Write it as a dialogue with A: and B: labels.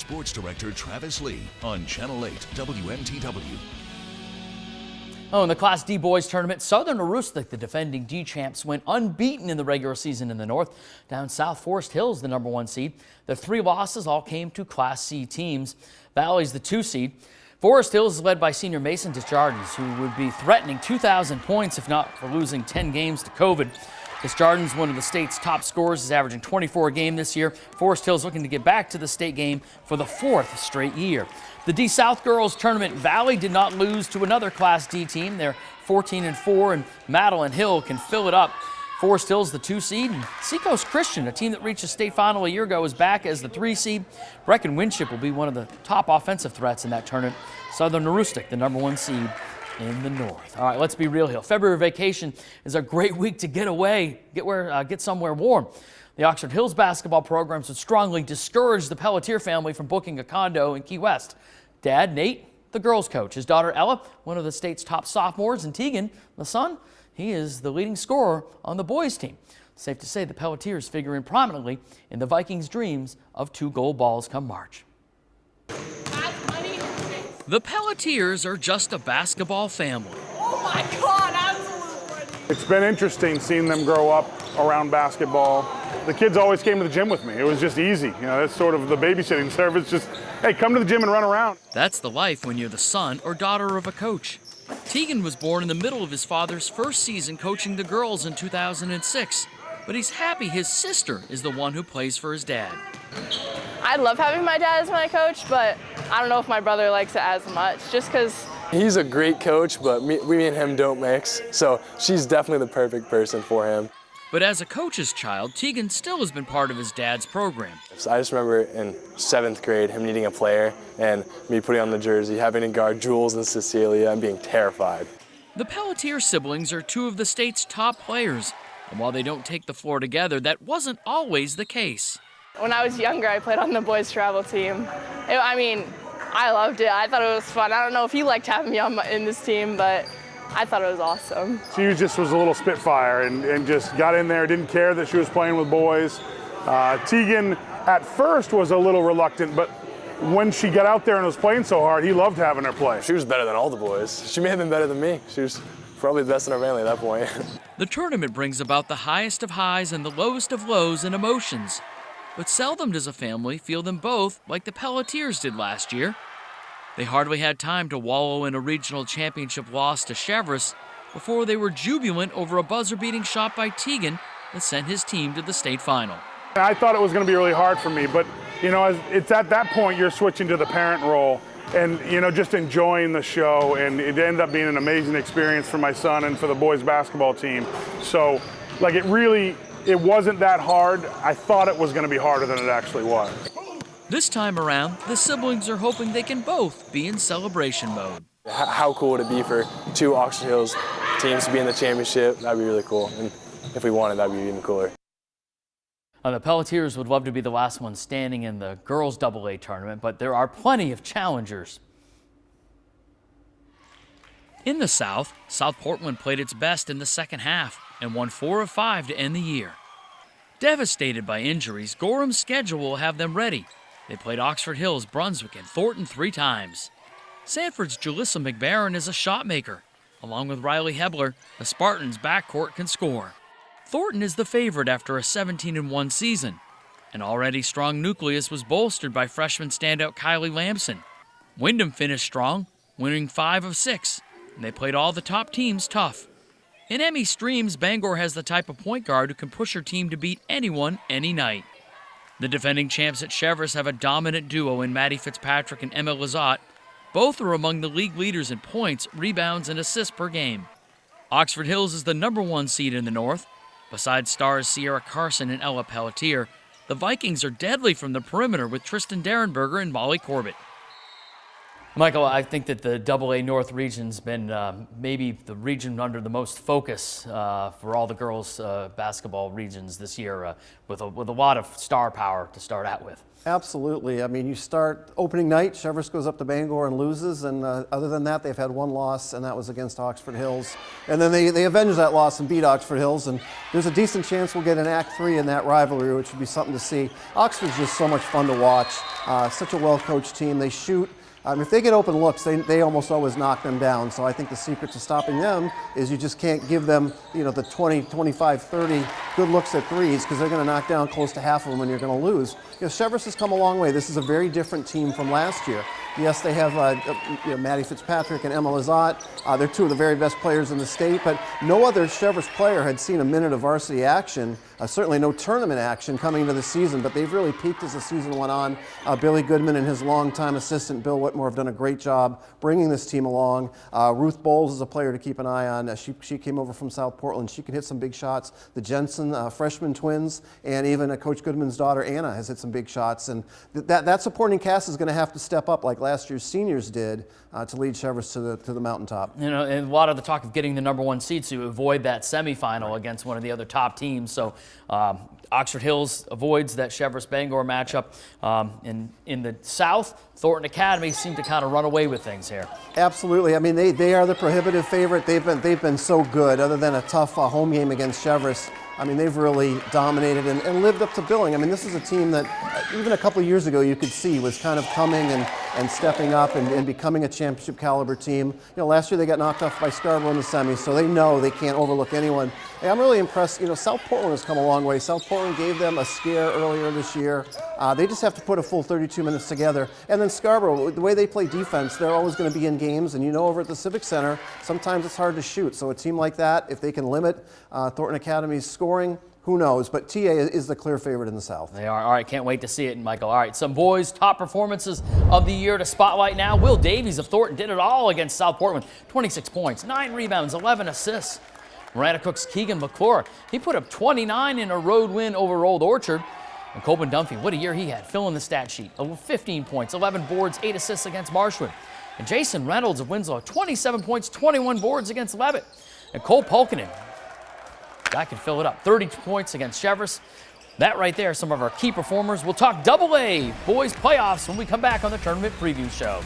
A: Sports Director Travis Lee on Channel 8 WMTW.
B: Oh, in the Class D boys tournament, Southern Aroostook, the defending D champs, went unbeaten in the regular season in the north. Down south, Forest Hills, the #1 seed. The 3 losses all came to Class C teams. Valley's the 2 seed. Forest Hills is led by senior Mason Desjardins, who would be threatening 2,000 points if not for losing 10 games to COVID. Desjardins, one of the state's top scorers, is averaging 24 a game this year. Forest Hills looking to get back to the state game for the 4th straight year. The D South girls tournament, Valley did not lose to another Class D team. They're 14-4, and Madeline Hill can fill it up. Forest Hills, the 2 seed, and Seacoast Christian, a team that reached a state final a year ago, is back as the 3 seed. Brecken Winship will be one of the top offensive threats in that tournament. Southern Aroostook, the #1 seed in the north. All right, let's be real here. February vacation is a great week to get away, get somewhere warm. The Oxford Hills basketball programs would strongly discourage the Pelletier family from booking a condo in Key West. Dad, Nate, the girls coach. His daughter, Ella, one of the state's top sophomores, and Tegan, the son, he is the leading scorer on the boys team. Safe to say the Pelletiers figure in prominently in the Vikings' dreams of 2 gold balls come March. The Pelletiers are just a basketball family.
C: Oh my God, absolutely.
D: It's been interesting seeing them grow up around basketball. The kids always came to the gym with me. It was just easy. You know, that's sort of the babysitting service. Just, hey, come to the gym and run around.
B: That's the life when you're the son or daughter of a coach. Tegan was born in the middle of his father's first season coaching the girls in 2006. But he's happy his sister is the one who plays for his dad.
C: I love having my dad as my coach, but I don't know if my brother likes it as much, just because.
E: He's a great coach, but me and him don't mix, so she's definitely the perfect person for him.
B: But as a coach's child, Tegan still has been part of his dad's program.
E: So I just remember in 7th grade, him needing a player, and me putting on the jersey, having to guard Jules and Cecilia, and being terrified.
B: The Pelletier siblings are 2 of the state's top players, and while they don't take the floor together, that wasn't always the case.
C: When I was younger, I played on the boys travel team. I loved it. I thought it was fun. I don't know if he liked having me in this team, but I thought it was awesome.
D: She just was a little spitfire and just got in there, didn't care that she was playing with boys. Tegan at first was a little reluctant, but when she got out there and was playing so hard, he loved having her play.
E: She was better than all the boys. She may have been better than me. She was probably the best in our family at that point.
B: The tournament brings about the highest of highs and the lowest of lows and emotions. But seldom does a family feel them both like the Pelletiers did last year. They hardly had time to wallow in a regional championship loss to Cheverus before they were jubilant over a buzzer-beating shot by Tegan that sent his team to the state final.
D: I thought it was going to be really hard for me, but you know, it's at that point you're switching to the parent role and you know, just enjoying the show, and it ended up being an amazing experience for my son and for the boys basketball team. So like it wasn't that hard. I thought it was going to be harder than it actually was.
B: This time around, the siblings are hoping they can both be in celebration mode.
E: How cool would it be for 2 Oxford Hills teams to be in the championship? That'd be really cool. And if we won it, that'd be even cooler.
B: The Pelletiers would love to be the last one standing in the girls' AA tournament, but there are plenty of challengers. In the South, South Portland played its best in the second half and won 4 of 5 to end the year. Devastated by injuries, Gorham's schedule will have them ready. They played Oxford Hills, Brunswick, and Thornton 3 times. Sanford's Julissa McBaron is a shot maker. Along with Riley Hebler, the Spartans' backcourt can score. Thornton is the favorite after a 17-1 season. An already strong nucleus was bolstered by freshman standout Kylie Lamson. Wyndham finished strong, winning 5 of 6, and they played all the top teams tough. In Emmy Streams, Bangor has the type of point guard who can push her team to beat anyone, any night. The defending champs at Cheverus have a dominant duo in Maddie Fitzpatrick and Emma Lizotte. Both are among the league leaders in points, rebounds, and assists per game. Oxford Hills is the #1 seed in the North. Besides stars Sierra Carson and Ella Pelletier, the Vikings are deadly from the perimeter with Tristan Derenberger and Molly Corbett. Michael, I think that the AA North region's been maybe the region under the most focus for all the girls basketball regions this year, with a lot of star power to start out with.
F: Absolutely. I mean, you start opening night, Cheverus goes up to Bangor and loses, and other than that, they've had one loss, and that was against Oxford Hills. And then they avenged that loss and beat Oxford Hills, and there's a decent chance we'll get an Act 3 in that rivalry, which would be something to see. Oxford's just so much fun to watch. Such a well-coached team. They shoot. If they get open looks, they almost always knock them down. So I think the secret to stopping them is you just can't give them, the 20, 25, 30 good looks at threes, because they're going to knock down close to half of them and you're going to lose. Cheverus has come a long way. This is a very different team from last year. Yes, they have Maddie Fitzpatrick and Emma Lazat. They're two of the very best players in the state, but no other Cheverus player had seen a minute of varsity action, certainly no tournament action coming into the season, but they've really peaked as the season went on. Billy Goodman and his longtime assistant, Bill Whitmore, have done a great job bringing this team along. Ruth Bowles is a player to keep an eye on. She came over from South Portland. She can hit some big shots. The Jensen freshman twins, and even Coach Goodman's daughter, Anna, has hit some big shots. And that supporting cast is going to have to step up like last year's seniors did to lead Cheverus to the mountaintop.
B: And a lot of the talk of getting the #1 seed to avoid that semifinal against one of the other top teams. So Oxford Hills avoids that Cheverus-Bangor matchup. In the South, Thornton Academy seemed to kind of run away with things here.
F: Absolutely. I mean, they are the prohibitive favorite. They've been so good, other than a tough home game against Cheverus. I mean, they've really dominated and lived up to billing. I mean, this is a team that even a couple of years ago you could see was kind of coming and stepping up and becoming a championship caliber team. Last year they got knocked off by Scarborough in the semis, so they know they can't overlook anyone. Hey, I'm really impressed. South Portland has come a long way. South Portland gave them a scare earlier this year. They just have to put a full 32 minutes together. And then Scarborough, the way they play defense, they're always going to be in games. And over at the Civic Center, sometimes it's hard to shoot. So a team like that, if they can limit Thornton Academy's scoring, who knows? But TA is the clear favorite in the South.
B: They are. All right, can't wait to see it, Michael. All right, some boys' top performances of the year to spotlight now. Will Davies of Thornton did it all against South Portland. 26 points, 9 rebounds, 11 assists. Miranda Cook's Keegan McClure, he put up 29 in a road win over Old Orchard. And Coben Dunphy, what a year he had, filling the stat sheet. 15 points, 11 boards, 8 assists against Marshwood. And Jason Reynolds of Winslow, 27 points, 21 boards against Levitt. And Cole Polkinen, guy can fill it up, 30 points against Cheverus. That right there, some of our key performers. We'll talk AA boys playoffs when we come back on the Tournament Preview Show.